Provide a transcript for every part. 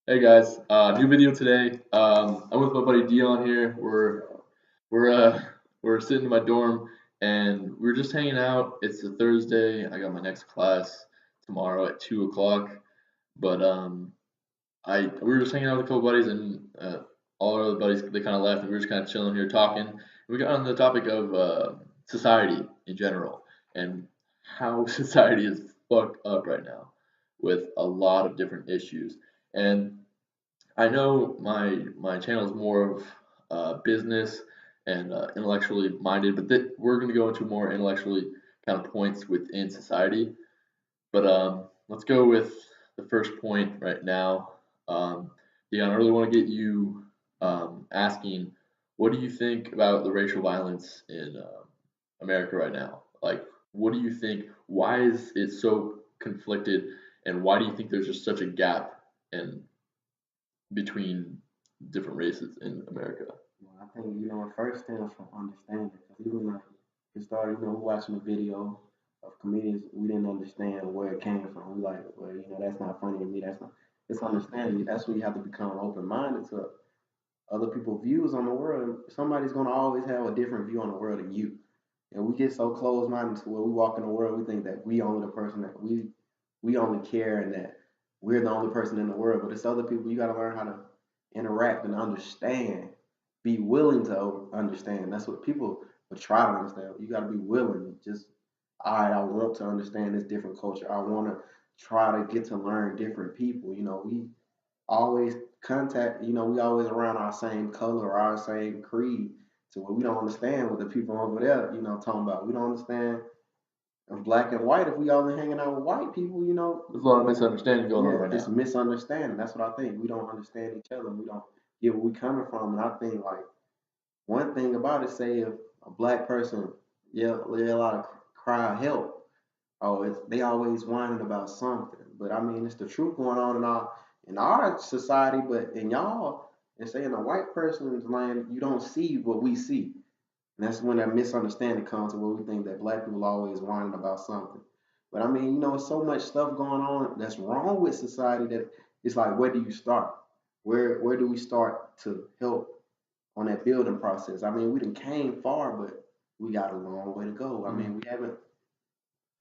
Hey guys, new video today. I'm with my buddy Deon here. We're uh we're sitting in my dorm and we're just hanging out. It's a Thursday. I got my next class tomorrow at 2 o'clock. But I we were just hanging out with a couple buddies and all our other buddies they kind of left and we were just kind of chilling here talking. We got on the topic of society in general and how society is fucked up right now with a lot of different issues. And I know my channel is more of business and intellectually minded, but we're going to go into more intellectually kind of points within society. But let's go with the first point right now. Dion, I really want to get you asking, what do you think about the racial violence in America right now? Like, what do you think? Why is it so conflicted, and why do you think there's just such a gap in between different races in America? Well, I think, it first stems from understanding. Because even like it started, watching a video of comedians, we didn't understand where it came from. We like, well, that's not funny to me. That's not. It's understanding. That's when you have to become open minded to other people's views on the world. Somebody's gonna always have a different view on the world than you. And we get so closed minded to where we walk in the world, we think that we only the person that we only care and that we're the only person in the world. But it's other people. You got to learn how to interact and understand. Be willing to understand. That's what people would try to understand. You got to be willing. Just all right. I want to understand this different culture. I want to try to get to learn different people. We always contact. We always around our same color or our same creed. So we don't understand what the people over there, talking about. We don't understand of black and white. If we only hanging out with white people, There's a lot of misunderstanding going on yeah, right it's now. misunderstanding. That's what I think. We don't understand each other. We don't get where we coming from. And I think like one thing about it, say if a black person yell out of cry help, oh, they always whining about something. But I mean, it's the truth going on in our society, but in y'all, and say in a white person's land, you don't see what we see. And that's when that misunderstanding comes to where we think that black people are always whining about something. But I mean, so much stuff going on that's wrong with society that it's like, where do you start? Where do we start to help on that building process? I mean, we done came far, but we got a long way to go. I Mm. mean,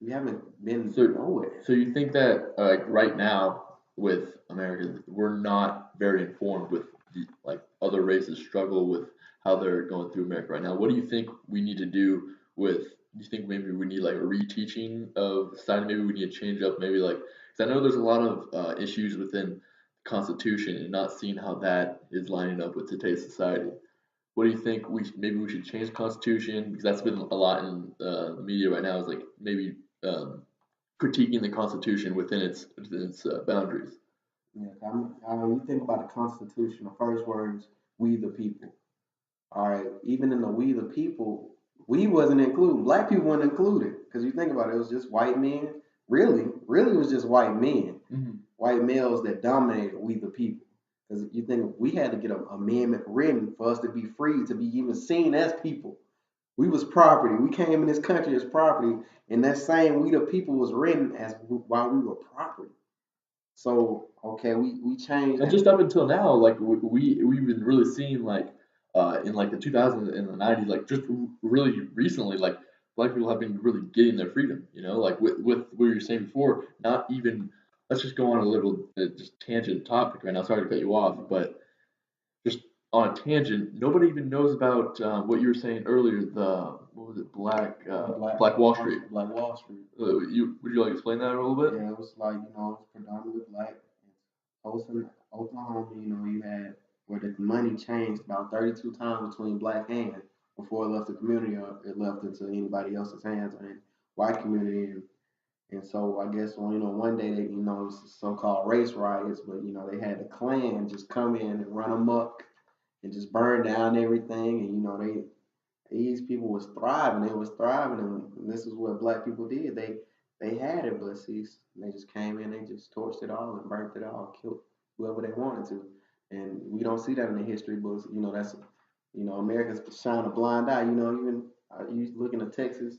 we haven't been So, nowhere. so you think that like right now with America, we're not very informed with like other races struggle with how they're going through America right now. What do you think we need to do with? Do you think maybe we need like a reteaching of society? Maybe we need to change up. Maybe like because I know there's a lot of issues within the Constitution and not seeing how that is lining up with today's society. What do you think maybe we should change the Constitution? Because that's been a lot in the media right now. Is like maybe critiquing the Constitution within its boundaries. Yeah, I mean, you think about the Constitution, the first words, we the people. All right, even in the we the people, we wasn't included. Black people weren't included because you think about it, it was just white men. Really, it was just white men, Hmm. white males that dominated we the people. Because you think we had to get an amendment written for us to be free, to be even seen as people. We was property. We came in this country as property, and that same we the people was written as while we were property. So okay, we changed And that. just up until now, like we've been really seeing like in like the 2000s and the 90s, like just really recently, like black people have been really getting their freedom. You know, like with what you were saying before, not even. Let's just go on a little just tangent topic right now. Sorry to cut you off, but just on a tangent, nobody even knows about what you were saying earlier. The what was it? Black Wall Street. Black Wall Street. Would you like to explain that a little bit? Yeah, it was like, it's predominantly black. Tulsa, Oklahoma, you had where the money changed about 32 times between black hands before it left the community or it left into anybody else's hands or in white community. And so I guess when, one day they, it was so-called race riots, but, they had the Klan just come in and run amok and just burn down everything. And, these people was thriving. They was thriving, and this is what black people did. They had it, but see, they just came in, they just torched it all and burnt it all, killed whoever they wanted to, and we don't see that in the history books. That's America's shine a blind eye. Even you looking at Texas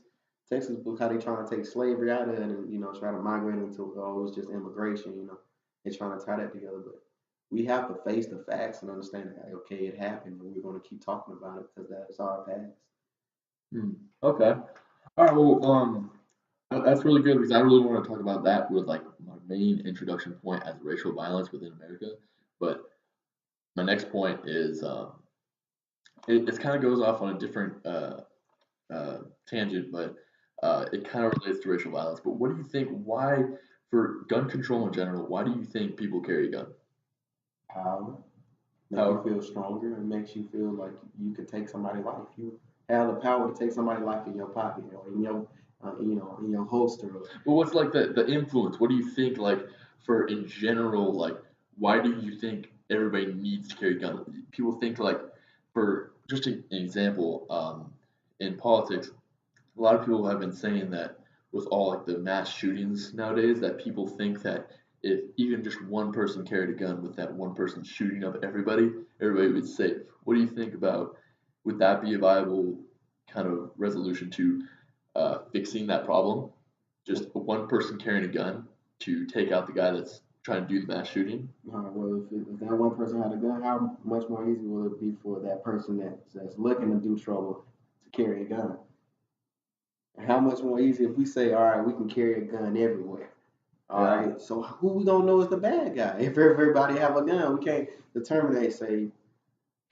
book, how they trying to take slavery out of it and try to migrate into it was just immigration. They're trying to tie that together, we have to face the facts and understand that okay, it happened, and we're going to keep talking about it because that's our past. Hmm. Okay. All right. Well, that's really good because I really want to talk about that with like my main introduction point as racial violence within America. But my next point is it kind of goes off on a different tangent, but it kind of relates to racial violence. But what do you think? Why, for gun control in general, why do you think people carry a gun? Power make you Power. feel stronger and makes you feel like you could take somebody's life. You have the power to take somebody's life in your pocket or in your in your holster. Well, what's like the influence? What do you think like for in general like why do you think everybody needs to carry a gun? People think like for just an example in politics, a lot of people have been saying that with all like the mass shootings nowadays, that people think that if even just one person carried a gun with that one person shooting up everybody, everybody would be safe. What do you think about? Would that be a viable kind of resolution to fixing that problem? Just one person carrying a gun to take out the guy that's trying to do the mass shooting. Well, if that one person had a gun, how much more easy will it be for that person that's looking to do trouble to carry a gun? And how much more easy if we say, all right, we can carry a gun everywhere. All Yeah, right, so who we gonna know is the bad guy? If everybody have a gun, we can't determine. They say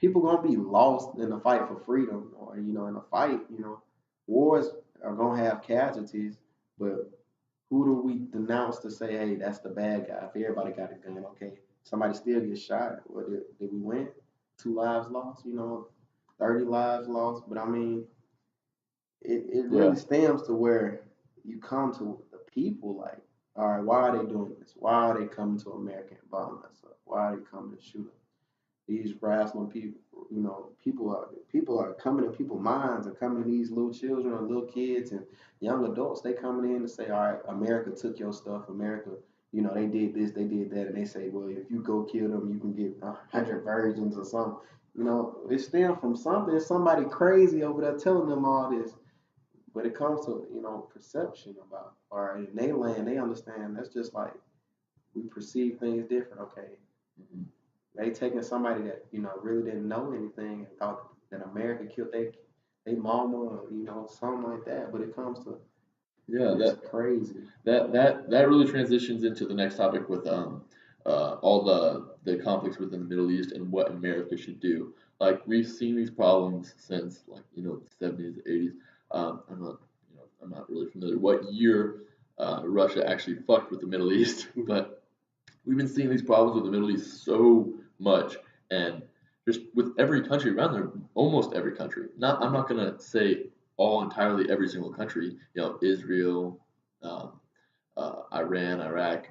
people gonna be lost in the fight for freedom, or in a fight. Wars are gonna have casualties, but who do we denounce to say, hey, that's the bad guy? If everybody got a gun, okay, somebody still gets shot. What did we win? 2 lives lost, 30 lives lost. But I mean, it yeah, really stems to where you come to the people like, all right, why are they doing this? Why are they coming to America and bombing us up? Why are they coming to shoot us? These rational people, people are coming in people's minds, are coming to these little children and little kids and young adults. They coming in to say, all right, America took your stuff. America, they did this, they did that, and they say, well, if you go kill them, you can get 100 virgins or something. It stems from something. Somebody crazy over there telling them all this. But it comes to perception about all right in their land, they understand that's just like we perceive things different. Okay, mhm. they taking somebody that really didn't know anything and thought that America killed they mama or something like that. But it comes to Yeah. it's crazy. That really transitions into the next topic with all the conflicts within the Middle East and what America should do. Like we've seen these problems since like the 70s, 80s. I'm not really familiar what year Russia actually fucked with the Middle East, but we've been seeing these problems with the Middle East so much, and just with every country around there, almost every country. Not I'm not gonna say all entirely every single country. Israel, um, Iran, Iraq,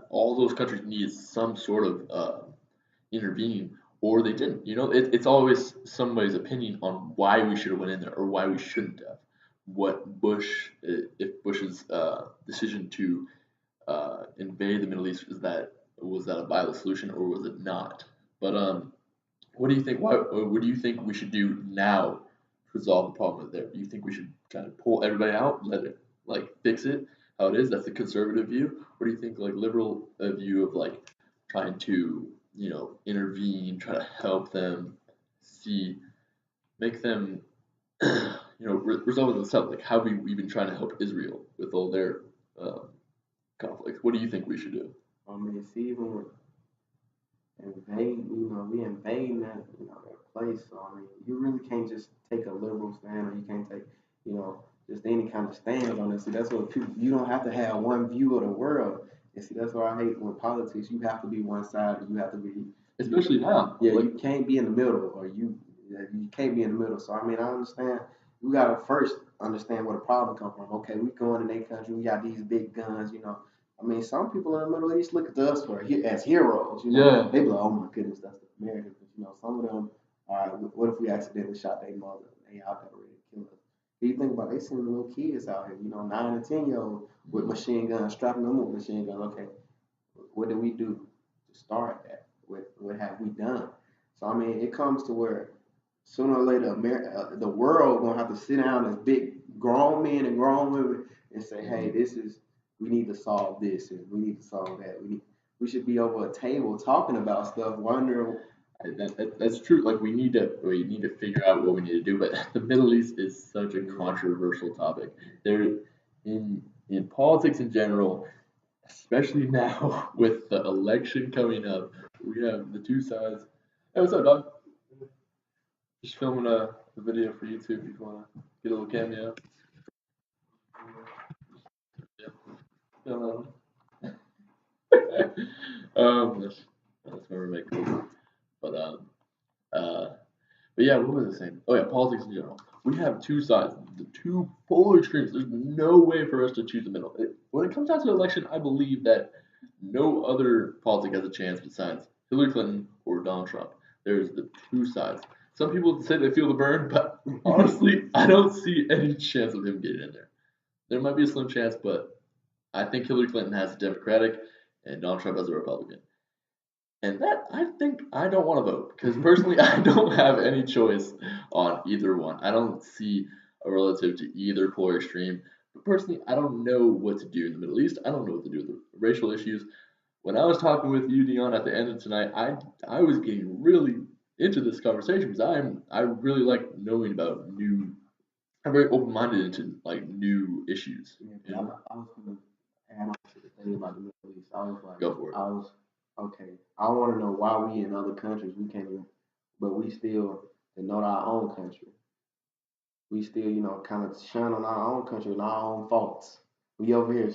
all those countries needed some sort of intervening, or they didn't. It's always somebody's opinion on why we should have went in there or why we shouldn't have. What if Bush's decision to invade the Middle East was that a viable solution or was it not? But what do you think? What do you think we should do now to resolve the problem there? Do you think we should kind of pull everybody out, let it like fix it how it is? That's the conservative view. Or do you think like liberal view of like trying to intervene, try to help them see, make them resolve it themselves? Like how we've been trying to help Israel with all their um, conflicts. What do you think we should do? I mean, see, even with invade, we invading that place. So I mean, you really can't just take a liberal stand, or you can't take, just any kind of stand on it. See, that's what people. You don't have to have one view of the world. And see, that's what I hate with politics. You have to be one side. You have to be. Especially now. Yeah, Like, you can't be in the middle, or you can't be in the middle. So I mean, I understand. We gotta first understand where the problem come from. Okay, we going in their country. We got these big guns. I mean, some people in the Middle East look at us as heroes. yeah, They be like, "Oh my goodness, that's the Americans." But some of them, all right, what if we accidentally shot their mother? They out there ready to kill us. You think about it, they sending little kids out here, 9 and 10-year-old with machine guns, strapping them with machine guns. Okay, what do we do to start that? What have we done? So I mean, it comes to where sooner or later, the world gonna have to sit down as big grown men and grown women and say, "Hey, mhm, this is we need to solve this and we need to solve that. We should be over a table talking about stuff, wondering. That's true. Like we need to figure out what we need to do. But the Middle East is such a controversial topic. There, in politics in general, especially now with the election coming up, we have the two sides. Hey, what's up, dog? Just filming a video for YouTube. If you wanna get a little cameo. Yeah. That's my roommate. Cool. But uh, but yeah, what was I saying? Oh yeah, politics in general. We have two sides, the two polar extremes. There's no way for us to choose the middle. When it comes down to the election, I believe that no other politic has a chance besides Hillary Clinton or Donald Trump. There's the two sides. Some people say they feel the burn, but honestly, I don't see any chance of him getting in there. There might be a slim chance, but I think Hillary Clinton has a Democratic and Donald Trump has a Republican. And that I think I don't want to vote because personally I don't have any choice on either one. I don't see a relative to either polar extreme. But personally, I don't know what to do in the Middle East. I don't know what to do with the racial issues. When I was talking with you, Deon, at the end of tonight, I was getting really into this conversation because I really like knowing about new. I'm very open minded into like new issues. Yeah, You I, know? I was gonna add on to the thing about the Middle East. I was like, Go for it. I was okay. I want to know why we in other countries we can't even, but we still denote our own country. We still, kind of shun on our own country and our own faults. We over here,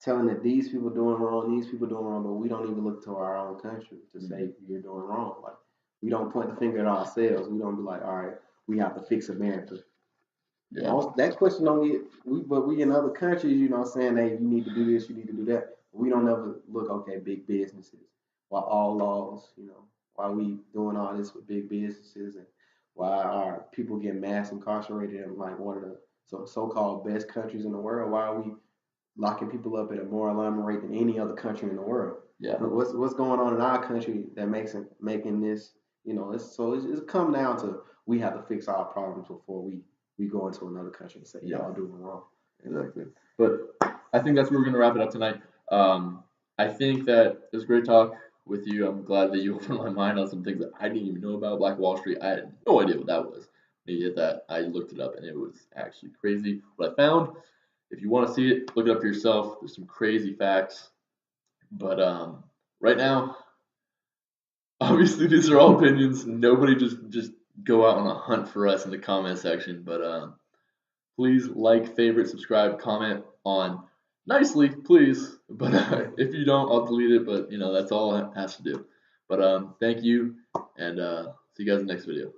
telling that these people doing wrong, these people doing wrong, but we don't even look to our own country to say you're doing wrong. Like we don't point the finger at ourselves. We don't be like, all right, we have to fix America. Yeah. Next question don't get but we in other countries, saying, hey, you need to do this, you need to do that. We don't ever look, okay, big businesses. Why all laws, why we doing all this with big businesses and why are people getting mass incarcerated in like one of the so-called best countries in the world? Why are we locking people up at a more alarming rate than any other country in the world? Yeah. What's going on in our country that makes it making this, it's come down to we have to fix our problems before we go into another country and say y'all doing wrong. Exactly. But I think that's where we're gonna wrap it up tonight. I think that it was a great talk with you. I'm glad that you opened my mind on some things that I didn't even know about Black Wall Street. I had no idea what that was. When you did that, I looked it up and it was actually crazy. What I found, if you want to see it, look it up for yourself. There's some crazy facts. But right now, obviously these are all opinions. Nobody just go out on a hunt for us in the comment section. But please like, favorite, subscribe, comment on nicely, please. But if you don't, I'll delete it. But that's all it has to do. But thank you, and see you guys in the next video.